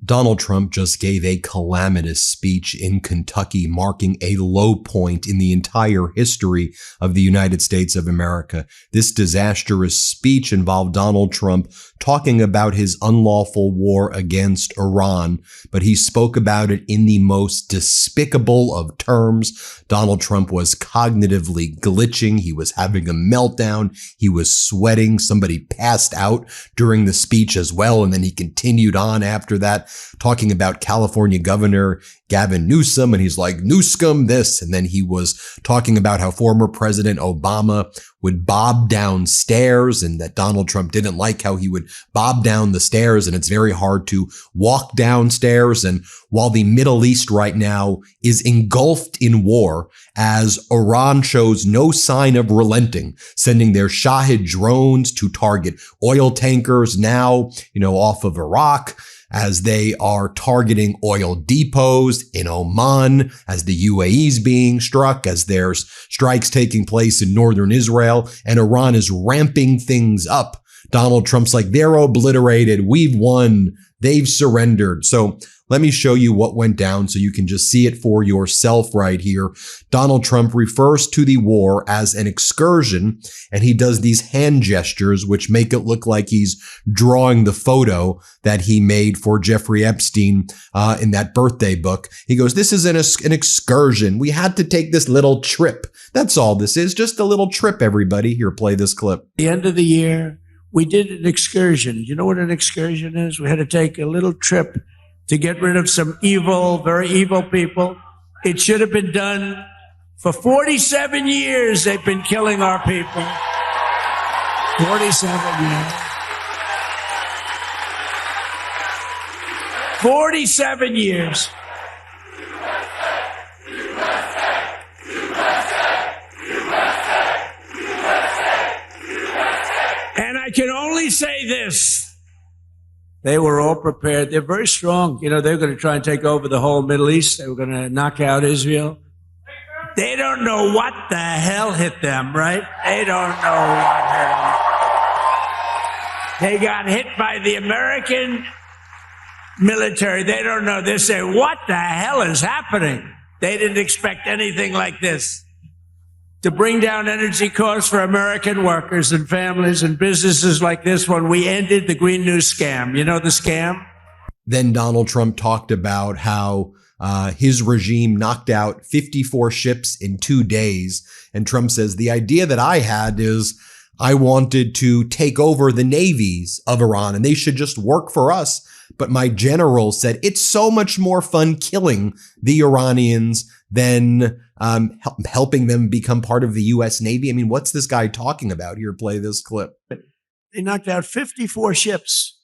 Donald Trump just gave a calamitous speech in Kentucky, marking a low point in the entire history of the United States of America. This disastrous speech involved Donald Trump talking about his unlawful war against Iran, but he spoke about it in the most despicable of terms. Donald Trump was cognitively glitching. He was having a meltdown. He was sweating. Somebody passed out during the speech as well, and then he continued on after that, talking about California Governor Gavin Newsom, and he's like, Newscom this. And then he was talking about how former President Obama would bob down stairs and that Donald Trump didn't like how he would bob down the stairs, and it's very hard to walk downstairs. And while the Middle East right now is engulfed in war, as Iran shows no sign of relenting, sending their Shahid drones to target oil tankers now, off of Iraq, as they are targeting oil depots in Oman, as the UAE's being struck, as there's strikes taking place in northern Israel, and Iran is ramping things up. Donald Trump's like, they're obliterated. We've won. They've surrendered. So let me show you what went down so you can just see it for yourself right here. Donald Trump refers to the war as an excursion, and he does these hand gestures, which make it look like he's drawing the photo that he made for Jeffrey Epstein in that birthday book. He goes, this is an excursion. We had to take this little trip. That's all this is, just a little trip, everybody. Here, play this clip. The end of the year, we did an excursion. You know what an excursion is? We had to take a little trip to get rid of some evil, very evil people. It should have been done. For 47 years, they've been killing our people. 47 years. 47 years. And I can only say this. They were all prepared. They're very strong. They were going to try and take over the whole Middle East. They were going to knock out Israel. They don't know what the hell hit them, right? They don't know what hit them. They got hit by the American military. They don't know. They say, what the hell is happening? They didn't expect anything like this. To bring down energy costs for American workers and families and businesses like this one, we ended the Green New scam. You know the scam? Then Donald Trump talked about how his regime knocked out 54 ships in 2 days. And Trump says, the idea that I had is I wanted to take over the navies of Iran and they should just work for us. But my general said it's so much more fun killing the Iranians than helping them become part of the U.S. Navy. I mean, what's this guy talking about? Here, play this clip. They knocked out 54 ships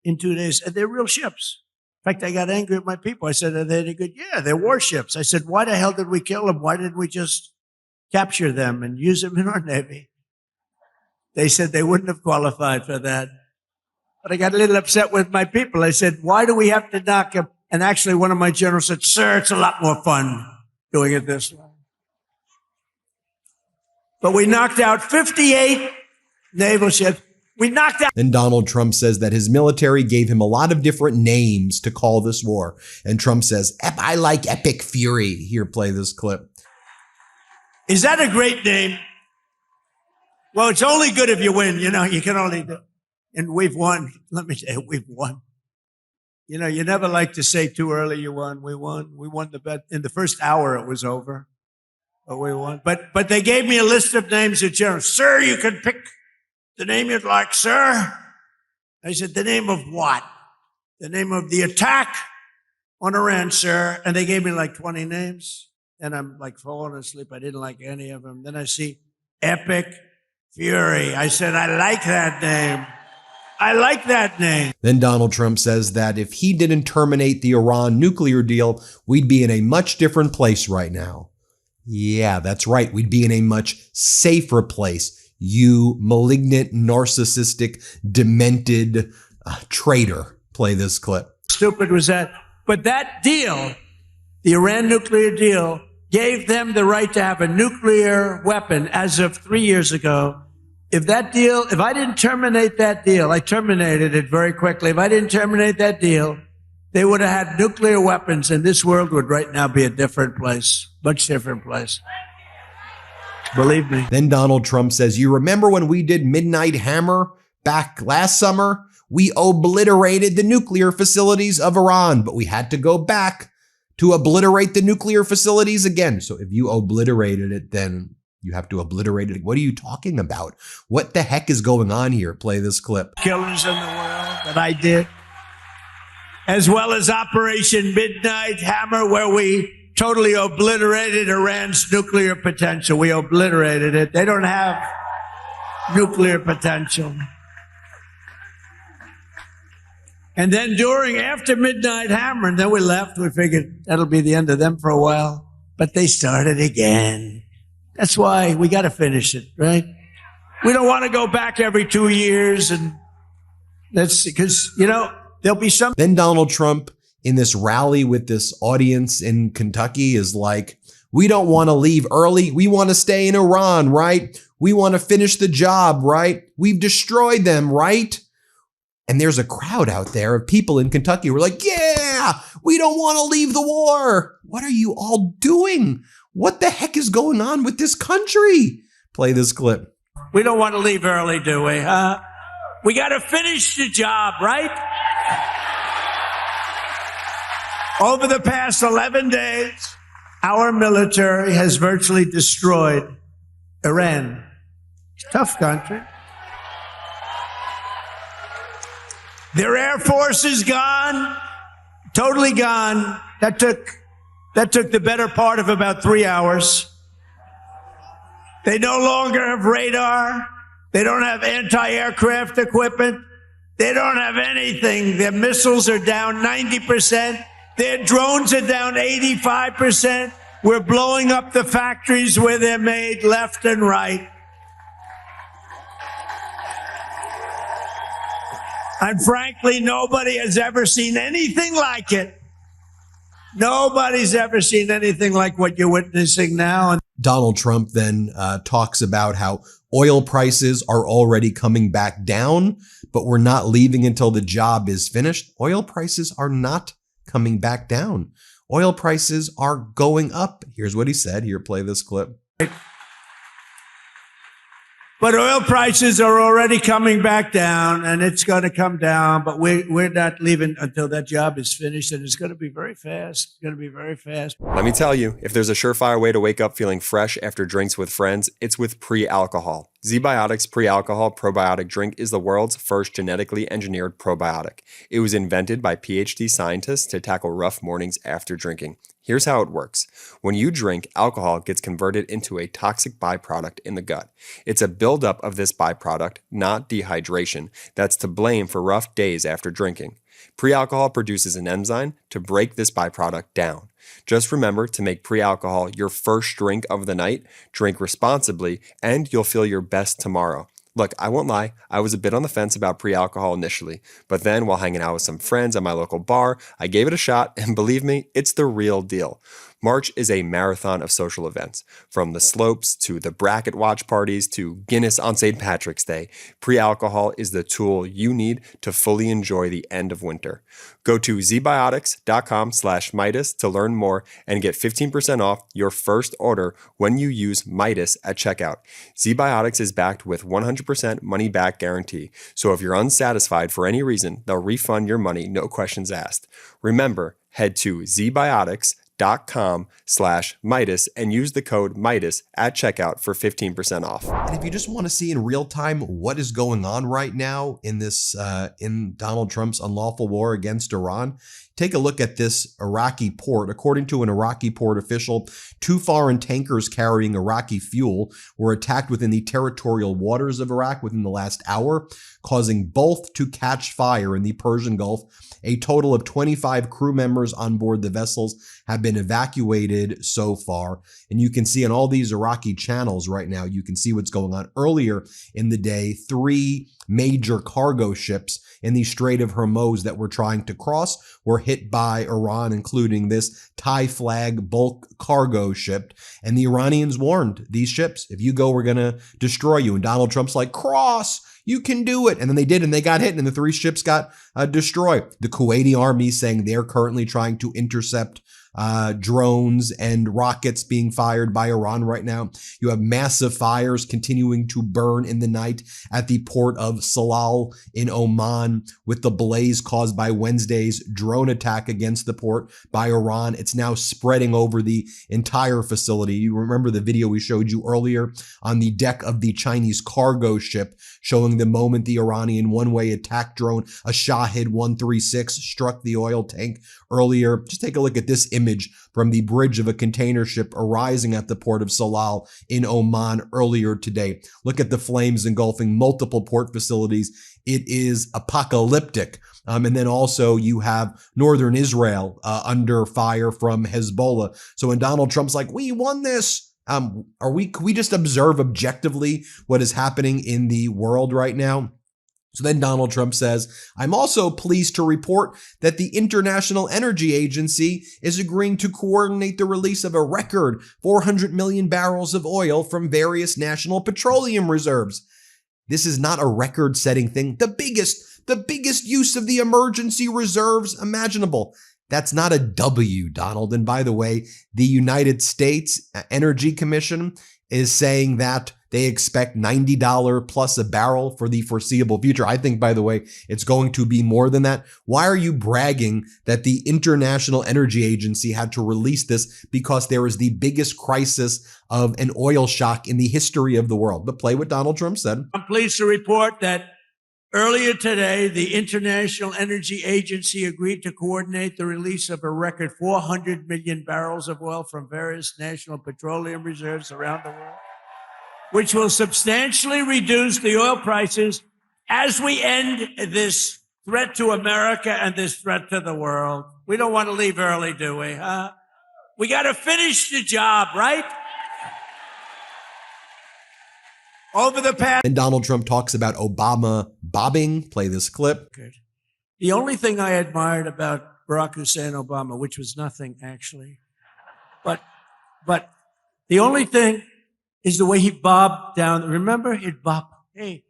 in 2 days, and they're real ships. In fact, I got angry at my people. I said, are they any good? Yeah, they're warships. I said, why the hell did we kill them? Why didn't we just capture them and use them in our Navy? They said they wouldn't have qualified for that. But I got a little upset with my people. I said, why do we have to knock them? And actually, one of my generals said, sir, it's a lot more fun doing it this way. But we knocked out 58 naval ships. We knocked out. And Donald Trump says that his military gave him a lot of different names to call this war. And Trump says, I like epic fury. Here, play this clip. Is that a great name? Well, it's only good if you win. You can only do. And we've won. Let me tell you, we've won. You never like to say too early you won. We won. We won the bet. In the first hour, it was over. But we won. But they gave me a list of names of generals. Sir, you can pick the name you'd like, sir. I said, the name of what? The name of the attack on Iran, sir. And they gave me like 20 names. And I'm like falling asleep. I didn't like any of them. Then I see Epic Fury. I said, I like that name. I like that name. Then Donald Trump says that if he didn't terminate the Iran nuclear deal, we'd be in a much different place right now. Yeah, that's right. We'd be in a much safer place. You malignant, narcissistic, demented traitor. Play this clip. Stupid was that. But that deal, the Iran nuclear deal, gave them the right to have a nuclear weapon as of 3 years ago. If I didn't terminate that deal, I terminated it very quickly. If I didn't terminate that deal, they would have had nuclear weapons, and this world would right now be a different place, much different place. Believe me. Then Donald Trump says, you remember when we did Midnight Hammer back last summer? We obliterated the nuclear facilities of Iran, but we had to go back to obliterate the nuclear facilities again. So if you obliterated it, then you have to obliterate it. What are you talking about? What the heck is going on here? Play this clip. Killers in the world that I did, as well as Operation Midnight Hammer, where we totally obliterated Iran's nuclear potential. We obliterated it. They don't have nuclear potential. And then after Midnight Hammer, and then we left, we figured that'll be the end of them for a while. But they started again. That's why we got to finish it, right? We don't want to go back every 2 years, and that's because, there'll be some. Then Donald Trump, in this rally with this audience in Kentucky, is like, we don't want to leave early. We want to stay in Iran, right? We want to finish the job, right? We've destroyed them, right? And there's a crowd out there of people in Kentucky who are like, yeah, we don't want to leave the war. What are you all doing? What the heck is going on with this country? Play this clip. We don't want to leave early, do we? We got to finish the job, right? Over the past 11 days, our military has virtually destroyed Iran. It's a tough country. Their Air Force is gone, totally gone. That took the better part of about 3 hours. They no longer have radar. They don't have anti-aircraft equipment. They don't have anything. Their missiles are down 90%. Their drones are down 85%. We're blowing up the factories where they're made left and right. And frankly, nobody has ever seen anything like it. Nobody's ever seen anything like what you're witnessing now. And Donald Trump then talks about how oil prices are already coming back down, but we're not leaving until the job is finished. Oil prices are not coming back down. Oil prices are going up. Here's what he said. Here, play this clip. But oil prices are already coming back down, and it's going to come down, but we're not leaving until that job is finished, and it's going to be very fast. It's going to be very fast. Let me tell you, if there's a surefire way to wake up feeling fresh after drinks with friends, it's with pre-alcohol. ZBiotics pre-alcohol probiotic drink is the world's first genetically engineered probiotic. It was invented by PhD scientists to tackle rough mornings after drinking. Here's how it works. When you drink, alcohol gets converted into a toxic byproduct in the gut. It's a buildup of this byproduct, not dehydration, that's to blame for rough days after drinking. Pre-alcohol produces an enzyme to break this byproduct down. Just remember to make pre-alcohol your first drink of the night, drink responsibly, and you'll feel your best tomorrow. Look, I won't lie, I was a bit on the fence about pre-alcohol initially, but then while hanging out with some friends at my local bar, I gave it a shot, and believe me, it's the real deal. March is a marathon of social events. From the slopes to the bracket watch parties to Guinness on St. Patrick's Day, pre-alcohol is the tool you need to fully enjoy the end of winter. Go to zbiotics.com/Meidas to learn more and get 15% off your first order when you use Meidas at checkout. ZBiotics is backed with 100% money-back guarantee, so if you're unsatisfied for any reason, they'll refund your money, no questions asked. Remember, head to zbiotics.com/Meidas and use the code Meidas at checkout for 15% off. And if you just want to see in real time what is going on right now in this, in Donald Trump's unlawful war against Iran, take a look at this Iraqi port. According to an Iraqi port official, 2 foreign tankers carrying Iraqi fuel were attacked within the territorial waters of Iraq within the last hour, causing both to catch fire in the Persian Gulf. A total of 25 crew members on board the vessels have been evacuated so far. And you can see on all these Iraqi channels right now, you can see what's going on. Earlier in the day, 3 major cargo ships in the Strait of Hormuz that were trying to cross were hit by Iran, including this Thai flag bulk cargo ship. And the Iranians warned these ships, if you go, we're going to destroy you. And Donald Trump's like, cross. You can do it. And then they did, and they got hit, and the 3 ships got destroyed. The Kuwaiti army saying they're currently trying to intercept drones and rockets being fired by Iran right now. You have massive fires continuing to burn in the night at the port of Salal in Oman, with the blaze caused by Wednesday's drone attack against the port by Iran. It's now spreading over the entire facility. You remember the video we showed you earlier on the deck of the Chinese cargo ship, showing the moment the Iranian one-way attack drone, a Shahid 136, struck the oil tank earlier. Just take a look at this image from the bridge of a container ship arising at the port of Salal in Oman earlier today. Look at the flames engulfing multiple port facilities. It is apocalyptic. And then also you have northern Israel under fire from Hezbollah. So when Donald Trump's like, we won this, can we just observe objectively what is happening in the world right now? So then Donald Trump says, I'm also pleased to report that the International Energy Agency is agreeing to coordinate the release of a record 400 million barrels of oil from various national petroleum reserves. This is not a record-setting thing. The biggest use of the emergency reserves imaginable. That's not a W, Donald. And by the way, the United States Energy Commission is saying that they expect $90 plus a barrel for the foreseeable future. I think, by the way, it's going to be more than that. Why are you bragging that the International Energy Agency had to release this? Because there is the biggest crisis of an oil shock in the history of the world. But play what Donald Trump said. I'm pleased to report that earlier today, the International Energy Agency agreed to coordinate the release of a record 400 million barrels of oil from various national petroleum reserves around the world, which will substantially reduce the oil prices as we end this threat to America and this threat to the world. We don't want to leave early, do we? We got to finish the job, right? Over the past... And Donald Trump talks about Obama bobbing. Play this clip. The only thing I admired about Barack Hussein Obama, which was nothing actually, but the only thing is the way he bobbed down. Remember, he'd bob. Hey,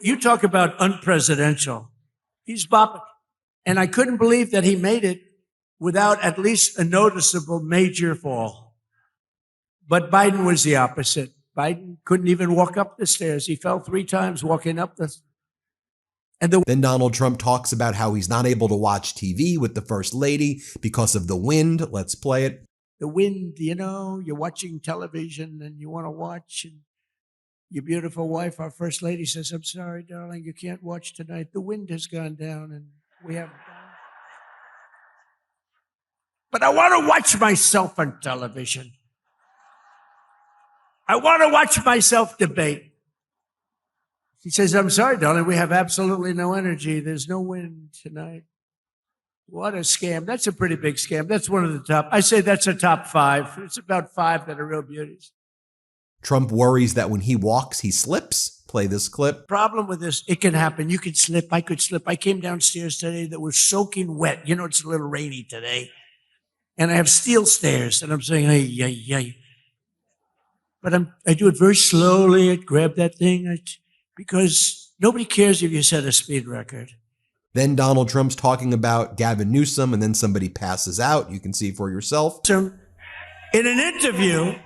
you talk about unpresidential. He's bobbing. And I couldn't believe that he made it without at least a noticeable major fall. But Biden was the opposite. Biden couldn't even walk up the stairs. He fell 3 times walking up the... Then Donald Trump talks about how he's not able to watch TV with the First Lady because of the wind. Let's play it. The wind, you know, you're watching television and you want to watch, and your beautiful wife, our First Lady, says, I'm sorry, darling, you can't watch tonight. The wind has gone down and we haven't done. But I want to watch myself on television. I want to watch myself debate. He says, I'm sorry, darling, we have absolutely no energy. There's no wind tonight. What a scam. That's a pretty big scam. That's one of the top. I say that's a top 5. It's about 5 that are real beauties. Trump worries that when he walks, he slips. Play this clip. Problem with this, it can happen. You could slip. I could slip. I came downstairs today that was soaking wet. You know, it's a little rainy today. And I have steel stairs. And I'm saying, hey. But I do it very slowly. I grab that thing because nobody cares if you set a speed record. Then Donald Trump's talking about Gavin Newsom, and then somebody passes out. You can see for yourself. So, in an interview,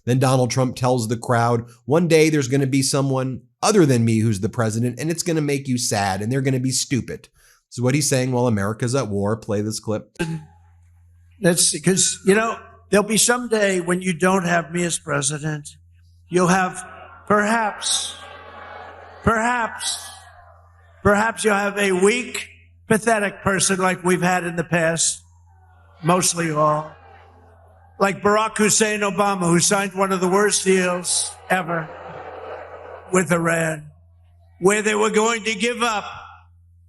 then Donald Trump tells the crowd, one day there's going to be someone other than me who's the president, and it's going to make you sad, and they're going to be stupid. So what he's saying while America's at war. Play this clip. That's because, you know, there'll be some day when you don't have me as president. You'll have perhaps you'll have a weak, pathetic person like we've had in the past, mostly all. Like Barack Hussein Obama, who signed one of the worst deals ever with Iran, where they were going to give up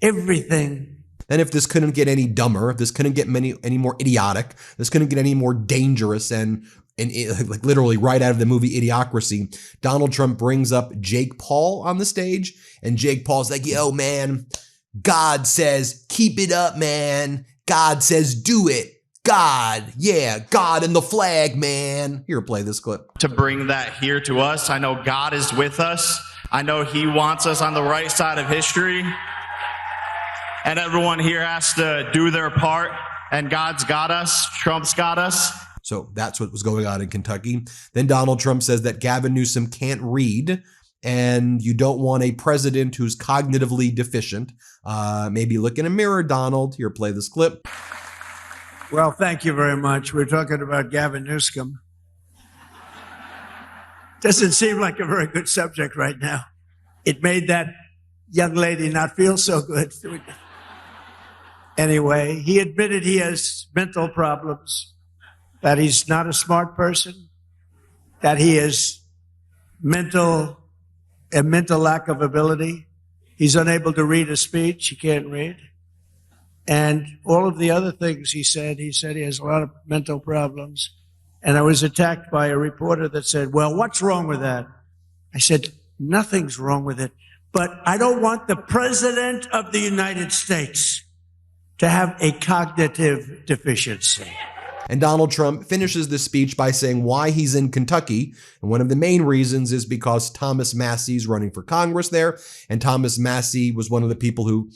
everything. And if this couldn't get any dumber, if this couldn't get any more idiotic, this couldn't get any more dangerous and like literally right out of the movie Idiocracy, Donald Trump brings up Jake Paul on the stage, and Jake Paul's like, yo, man, God says, keep it up, man. God says, do it. God. Yeah, God and the flag, man. Here, play this clip. To bring that here to us, I know God is with us. I know he wants us on the right side of history. And everyone here has to do their part. And God's got us. Trump's got us. So that's what was going on in Kentucky. Then Donald Trump says that Gavin Newsom can't read, and you don't want a president who's cognitively deficient. Maybe look in a mirror, Donald. Here, play this clip. Well, thank you very much. We're talking about Gavin Newsom. Doesn't seem like a very good subject right now. It made that young lady not feel so good. Anyway, he admitted he has mental problems, that he's not a smart person, that he has a mental lack of ability. He's unable to read a speech. He can't read. And all of the other things he said he has a lot of mental problems. And I was attacked by a reporter that said, well, what's wrong with that? I said, nothing's wrong with it. But I don't want the president of the United States to have a cognitive deficiency. And Donald Trump finishes the speech by saying why he's in Kentucky. And one of the main reasons is because Thomas Massie is running for Congress there. And Thomas Massie was one of the people who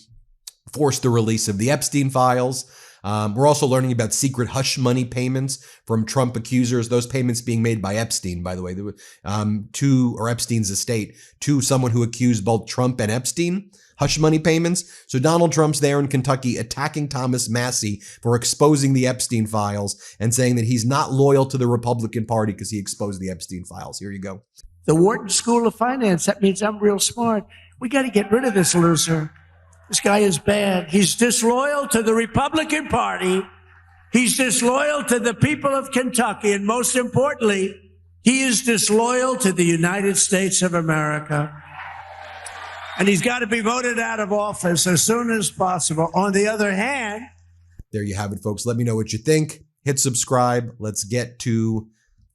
forced the release of the Epstein files. We're also learning about secret hush money payments from Trump accusers, those payments being made by Epstein, by the way, or Epstein's estate, to someone who accused both Trump and Epstein. Hush money payments. So Donald Trump's there in Kentucky attacking Thomas Massie for exposing the Epstein files and saying that he's not loyal to the Republican Party because he exposed the Epstein files. Here you go. The Wharton School of Finance, that means I'm real smart. We got to get rid of this loser. This guy is bad. He's disloyal to the Republican Party. He's disloyal to the people of Kentucky. And most importantly, he is disloyal to the United States of America. And he's got to be voted out of office as soon as possible. On the other hand, there you have it, folks. Let me know what you think. Hit subscribe. Let's get to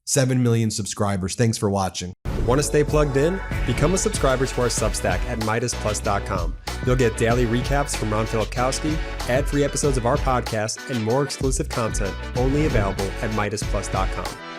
7 million subscribers. Thanks for watching. Want to stay plugged in? Become a subscriber to our Substack at MeidasPlus.com. You'll get daily recaps from Ron Filipkowski, ad-free episodes of our podcast, and more exclusive content only available at MeidasPlus.com.